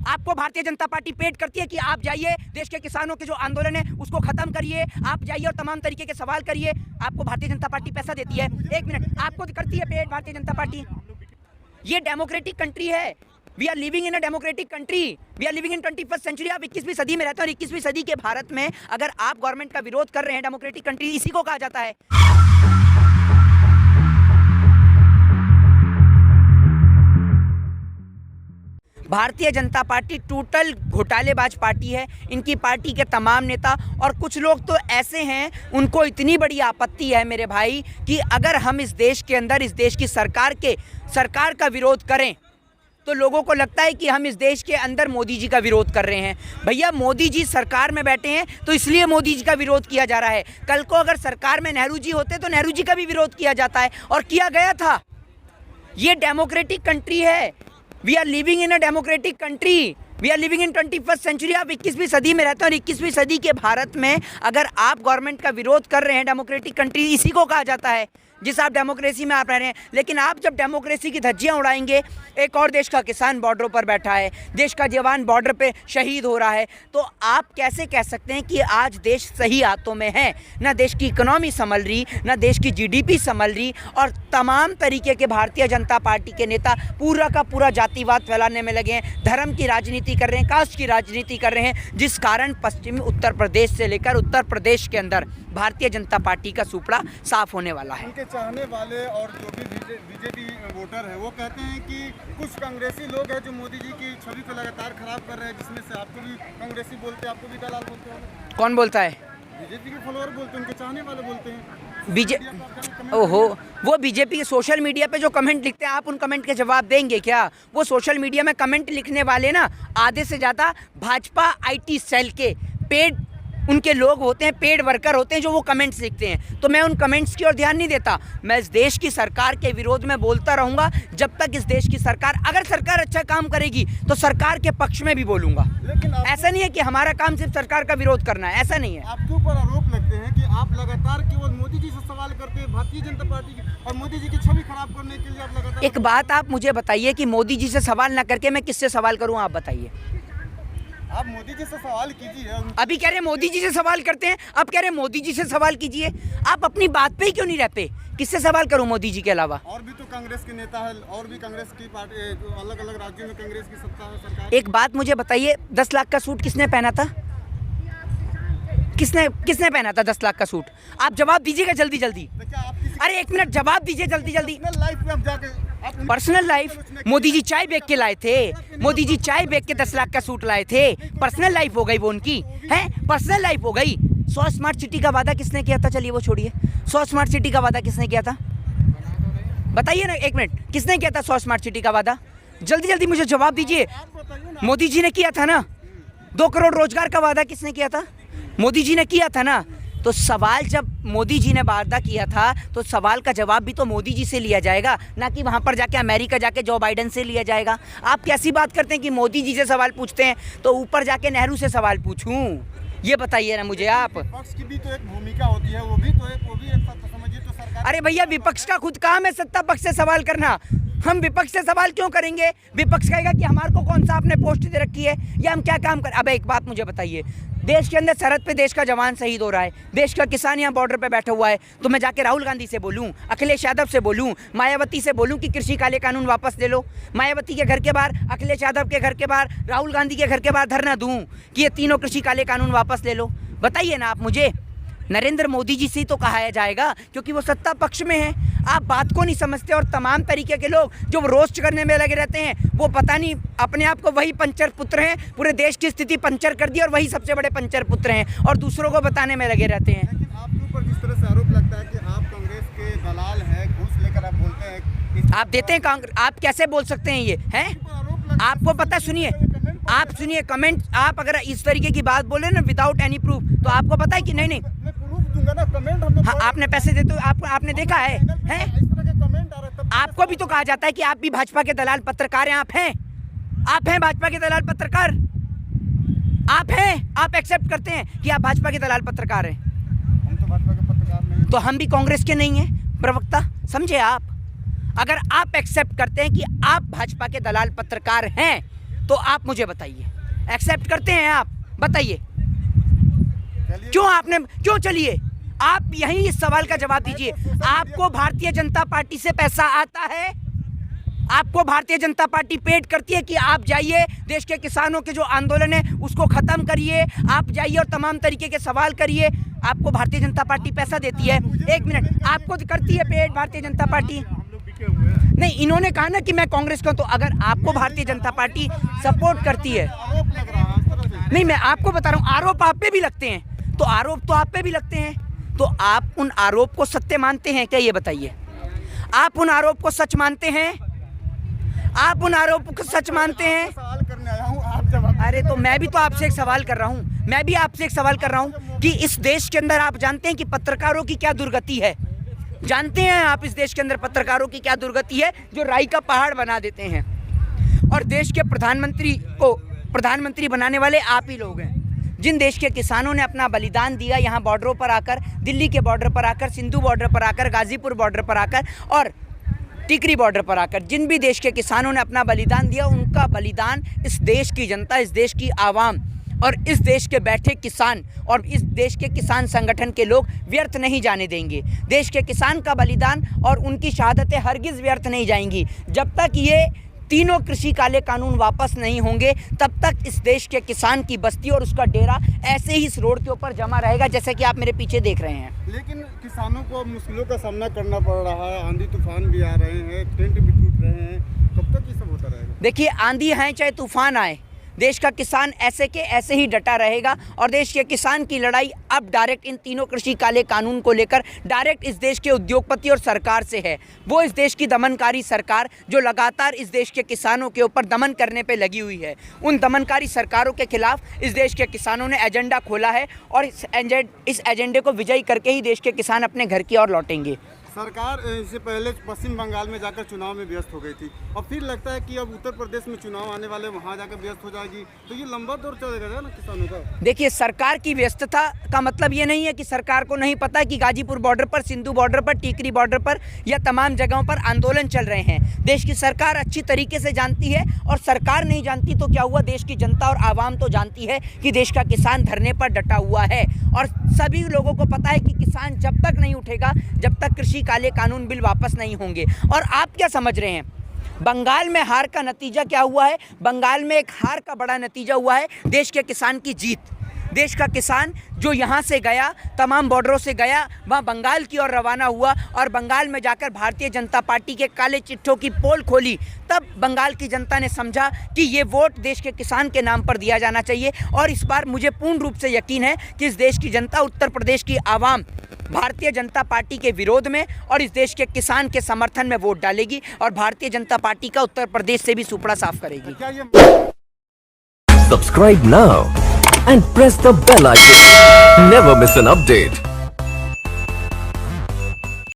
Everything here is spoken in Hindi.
आपको भारतीय जनता पार्टी पेड करती है कि आप जाइए देश के किसानों के जो आंदोलन है उसको खत्म करिए, आप जाइए और तमाम तरीके के सवाल करिए। आपको भारतीय जनता पार्टी पैसा देती है। एक मिनट, आपको करती है पेड भारतीय जनता पार्टी? ये डेमोक्रेटिक कंट्री है। We are living in a democratic country, we are living in 21st century. आप 21वीं सदी में रहते हैं और 21वीं सदी के भारत में अगर आप गवर्नमेंट का विरोध कर रहे हैं, डेमोक्रेटिक कंट्री इसी को कहा जाता है। भारतीय जनता पार्टी टोटल घोटालेबाज पार्टी है। इनकी पार्टी के तमाम नेता और कुछ लोग तो ऐसे हैं, उनको इतनी बड़ी आपत्ति है मेरे भाई कि अगर हम इस देश के अंदर इस देश की सरकार का विरोध करें तो लोगों को लगता है कि हम इस देश के अंदर मोदी जी का विरोध कर रहे हैं। भैया, मोदी जी सरकार में बैठे हैं तो इसलिए मोदी जी का विरोध किया जा रहा है। कल को अगर सरकार में नेहरू जी होते तो नेहरू जी का भी विरोध किया जाता है और किया गया था। ये डेमोक्रेटिक कंट्री है। We are living in a democratic country, we are living in 21st century. आप 21वीं सदी में रहते हैं और 21वीं सदी के भारत में अगर आप गवर्नमेंट का विरोध कर रहे हैं, डेमोक्रेटिक कंट्री इसी को कहा जाता है जिस आप डेमोक्रेसी में आप रह रहे हैं। लेकिन आप जब डेमोक्रेसी की धज्जियां उड़ाएंगे, एक और देश का किसान बॉर्डरों पर बैठा है, देश का जवान बॉर्डर पे शहीद हो रहा है, तो आप कैसे कह सकते हैं कि आज देश सही हाथों में है? ना देश की इकोनॉमी संभल रही, ना देश की जीडीपी संभल रही, और तमाम तरीके के भारतीय जनता पार्टी के नेता पूरा का पूरा जातिवाद फैलाने में लगे हैं, धर्म की राजनीति कर रहे हैं, कास्ट की राजनीति कर रहे हैं, जिस कारण पश्चिमी उत्तर प्रदेश से लेकर उत्तर प्रदेश के अंदर भारतीय जनता पार्टी का सुपड़ा साफ होने वाला है। उनके चाहने वाले और जो भी बीजेपी वोटर है वो कहते हैं कि कुछ कांग्रेसी लोग हैं जो मोदी जी की छवि को लगातार खराब कर रहे हैं, जिसमें से आपको भी कांग्रेसी बोलते हैं, आपको भी दलाल बोलते हैं। कौन बोलता है? बीजेपी के फॉलोअर बोलते हैं, उनके चाहने वाले बोलते हैं। ओहो, वो बीजेपी के सोशल मीडिया पे जो कमेंट लिखते हैं, आप उन कमेंट के जवाब देंगे क्या? वो सोशल मीडिया में कमेंट लिखने वाले ना आधे से ज़्यादा भाजपा IT सेल के पेड उनके लोग होते हैं, पेड वर्कर होते हैं जो वो कमेंट्स लिखते हैं। तो मैं उन कमेंट्स की ओर ध्यान नहीं देता। मैं इस देश की सरकार के विरोध में बोलता रहूँगा जब तक इस देश की सरकार, अगर सरकार अच्छा काम करेगी तो सरकार के पक्ष में भी बोलूँगा। लेकिन ऐसा नहीं है कि हमारा काम सिर्फ सरकार का विरोध करना है, ऐसा नहीं है। आपके ऊपर आरोप लगते हैं कि आप लगातार केवल मोदी जी से सवाल करते हैं, भारतीय जनता पार्टी की और मोदी जी की छवि खराब करने के लिए आप लगातार। एक बात आप मुझे बताइए कि मोदी जी से सवाल ना करके मैं किससे सवाल करूँ? आप बताइए। आप मोदी जी से सवाल कीजिए। अभी कह रहे मोदी जी से सवाल करते हैं, अब कह रहे मोदी जी से सवाल कीजिए। आप अपनी बात पे ही क्यों नहीं रहते? किससे सवाल करूं मोदी जी के अलावा? और भी तो कांग्रेस के नेता है, और भी कांग्रेस की पार्टी, अलग अलग राज्यों में कांग्रेस की सत्ता है, सरकार। एक बात मुझे बताइए, 10 लाख का सूट किसने पहना था? किसने पहना था 10 लाख का सूट? आप जवाब दीजिएगा जल्दी जल्दी। अरे एक मिनट, जवाब दीजिए जल्दी जल्दी। Personal life? मोदी जी चाय बेच के लाए थे, मोदी जी चाय बेच के 10 लाख का सूट लाए थे। पर्सनल लाइफ हो गई वो उनकी, है पर्सनल लाइफ हो गई। 100 स्मार्ट सिटी का वादा किसने किया था? चलिए वो छोड़िए, 100 स्मार्ट सिटी का वादा किसने किया था? बताइए ना, एक मिनट, किसने किया था 100 स्मार्ट सिटी का वादा? जल्दी जल्दी मुझे जवाब दीजिए। मोदी जी ने किया था ना। 2 करोड़ रोजगार का वादा किसने किया था? मोदी जी ने किया था ना। तो सवाल जब मोदी जी ने वादा किया था तो सवाल का जवाब भी तो मोदी जी से लिया जाएगा, ना कि वहाँ पर जाके अमेरिका जाके जो बाइडेन से लिया जाएगा। आप कैसी बात करते हैं कि मोदी जी से सवाल पूछते हैं तो ऊपर जाके नेहरू से सवाल पूछूं? ये बताइए ना मुझे आप। विपक्ष की भी तो एक भूमिका होती है, वो भी एक समझिए तो सरकार। अरे भैया, विपक्ष का खुद काम है सत्ता पक्ष से सवाल करना। हम विपक्ष से सवाल क्यों करेंगे? विपक्ष कहेगा कि हमारे को कौन सा आपने पोस्ट दे रखी है या हम क्या काम कर। अब एक बात मुझे बताइए, देश के अंदर सरहद पे देश का जवान शहीद हो रहा है, देश का किसान यहाँ बॉर्डर पे बैठा हुआ है, तो मैं जाके राहुल गांधी से बोलूँ, अखिलेश यादव से बोलूँ, मायावती से बोलूँ कि कृषि काले कानून वापस ले लो? मायावती के घर के बाहर, अखिलेश यादव के घर के बाहर, राहुल गांधी के घर के बाहर धरना दूँ कि ये तीनों कृषि काले कानून वापस ले लो? बताइए ना आप मुझे। नरेंद्र मोदी जी से तो कहा जाएगा क्योंकि वो सत्ता पक्ष में है। आप बात को नहीं समझते और तमाम तरीके के लोग जो रोस्ट करने में लगे रहते हैं, वो पता नहीं अपने आप को वही पंचर पुत्र हैं, पूरे देश की स्थिति पंचर कर दी और वही सबसे बड़े पंचर पुत्र हैं और दूसरों को बताने में लगे रहते हैं। लेकिन आपके ऊपर किस तरह से आरोप लगता है कि आप कांग्रेस के दलाल हैं, घूस लेकर आप बोलते हैं, आप देते हैं कांग्रेस? आप कैसे बोल सकते हैं ये हैं? आपको पता, सुनिए आप सुनिए कमेंट, आप अगर इस तरीके की बात बोले ना विदाउट एनी प्रूफ, तो आपको पता है कि नहीं हाँ, आपने पैसे देते आपने देखा है? आपको भी तो कहा जाता है कि आप भी भाजपा के दलाल पत्रकार हैं। आप हैं भाजपा के दलाल पत्रकार? आप हैं? आप एक्सेप्ट करते हैं कि आप भाजपा के दलाल पत्रकार हैं? हम तो भाजपा के पत्रकार नहीं। तो हम भी कांग्रेस के नहीं हैं प्रवक्ता, समझे आप? अगर आप एक्सेप्ट करते हैं कि आप भाजपा के दलाल पत्रकार हैं तो आप मुझे बताइए, एक्सेप्ट करते हैं आप? बताइए क्यों चलिए आप यही इस सवाल का जवाब दीजिए। आपको भारतीय जनता पार्टी से पैसा आता है? आपको भारतीय जनता पार्टी पेड करती है कि आप जाइए देश के किसानों के जो आंदोलन है उसको खत्म करिए, आप जाइए और तमाम तरीके के सवाल करिए? आपको भारतीय जनता पार्टी पैसा देती है? एक मिनट, आपको करती है पेड भारतीय जनता पार्टी? नहीं, इन्होंने कहा ना कि मैं कांग्रेस का हूं, तो अगर आपको भारतीय जनता पार्टी सपोर्ट करती है, नहीं मैं आपको बता रहा हूं, आरोप आप पे भी लगते हैं, तो आरोप तो आप पे भी लगते हैं, तो आप उन आरोप को सत्य मानते हैं क्या? ये बताइए, आप उन आरोप को सच मानते हैं? आप उन आरोप को सच मानते हैं? सवाल करने आया हूं, आप जवाब। अरे तो मैं भी तो आपसे एक सवाल कर रहा हूं, मैं भी आपसे एक सवाल कर रहा हूं कि इस देश के अंदर आप जानते हैं कि पत्रकारों की क्या दुर्गति है? जानते हैं आप इस देश के अंदर पत्रकारों की क्या दुर्गति है, जो राई का पहाड़ बना देते हैं? और देश के प्रधानमंत्री को प्रधानमंत्री बनाने वाले आप ही लोग हैं। जिन देश के किसानों ने अपना बलिदान दिया, यहाँ बॉर्डरों पर आकर, दिल्ली के बॉर्डर पर आकर, सिंधु बॉर्डर पर आकर, गाजीपुर बॉर्डर पर आकर और टिकरी बॉर्डर पर आकर, जिन भी देश के किसानों ने अपना बलिदान दिया, उनका बलिदान इस देश की जनता, इस देश की आवाम और इस देश के बैठे किसान और इस देश के किसान संगठन के लोग व्यर्थ नहीं जाने देंगे। देश के किसान का बलिदान और उनकी शहादतें हरगिज़ व्यर्थ नहीं जाएंगी। जब तक ये तीनों कृषि काले कानून वापस नहीं होंगे, तब तक इस देश के किसान की बस्ती और उसका डेरा ऐसे ही इस रोड के ऊपर जमा रहेगा, जैसे कि आप मेरे पीछे देख रहे हैं। लेकिन किसानों को मुश्किलों का सामना करना पड़ रहा है, आंधी तूफान भी आ रहे हैं, टेंट भी टूट रहे हैं, कब तक ये सब होता रहेगा? देखिए, आंधी आए चाहे तूफान आए, देश का किसान ऐसे के ऐसे ही डटा रहेगा और देश के किसान की लड़ाई अब डायरेक्ट इन तीनों कृषि काले कानून को लेकर डायरेक्ट इस देश के उद्योगपति और सरकार से है। वो इस देश की दमनकारी सरकार जो लगातार इस देश के किसानों के ऊपर दमन करने पे लगी हुई है, उन दमनकारी सरकारों के खिलाफ इस देश के किसानों ने एजेंडा खोला है और इस एजेंडे को विजयी करके ही देश के किसान अपने घर की ओर लौटेंगे। सरकार इससे पहले पश्चिम बंगाल में जाकर चुनाव में व्यस्त हो गई थी, और फिर लगता है कि अब उत्तर प्रदेश में चुनाव आने वाले, वहां जाकर व्यस्त हो जाएगी, तो ये लंबा दौर चलेगा ना किसानों का? देखिए, सरकार की व्यस्तता का मतलब ये नहीं है कि सरकार को नहीं पता कि गाजीपुर बॉर्डर पर, सिंधु बॉर्डर पर, टिकरी बॉर्डर पर या तमाम जगहों पर आंदोलन चल रहे हैं। देश की सरकार अच्छी तरीके से जानती है, और सरकार नहीं जानती तो क्या हुआ, देश की जनता और आवाम तो जानती है कि देश का किसान धरने पर डटा हुआ है। और सभी लोगों को पता है कि किसान जब तक नहीं उठेगा, जब तक कृषि काले कानून बिल वापस नहीं होंगे। और आप क्या समझ रहे हैं, बंगाल में हार का नतीजा क्या हुआ है? बंगाल में एक हार का बड़ा नतीजा हुआ है देश के किसान की जीत। देश का किसान जो यहाँ से गया, तमाम बॉर्डरों से गया, वहाँ बंगाल की ओर रवाना हुआ और बंगाल में जाकर भारतीय जनता पार्टी के काले चिट्ठों की पोल खोली। तब बंगाल की जनता ने समझा कि ये वोट देश के किसान के नाम पर दिया जाना चाहिए। और इस बार मुझे पूर्ण रूप से यकीन है कि इस देश की जनता, उत्तर प्रदेश की आवाम भारतीय जनता पार्टी के विरोध में और इस देश के किसान के समर्थन में वोट डालेगी और भारतीय जनता पार्टी का उत्तर प्रदेश से भी सुपड़ा साफ करेगी। Subscribe now and press the bell icon. Never miss an update.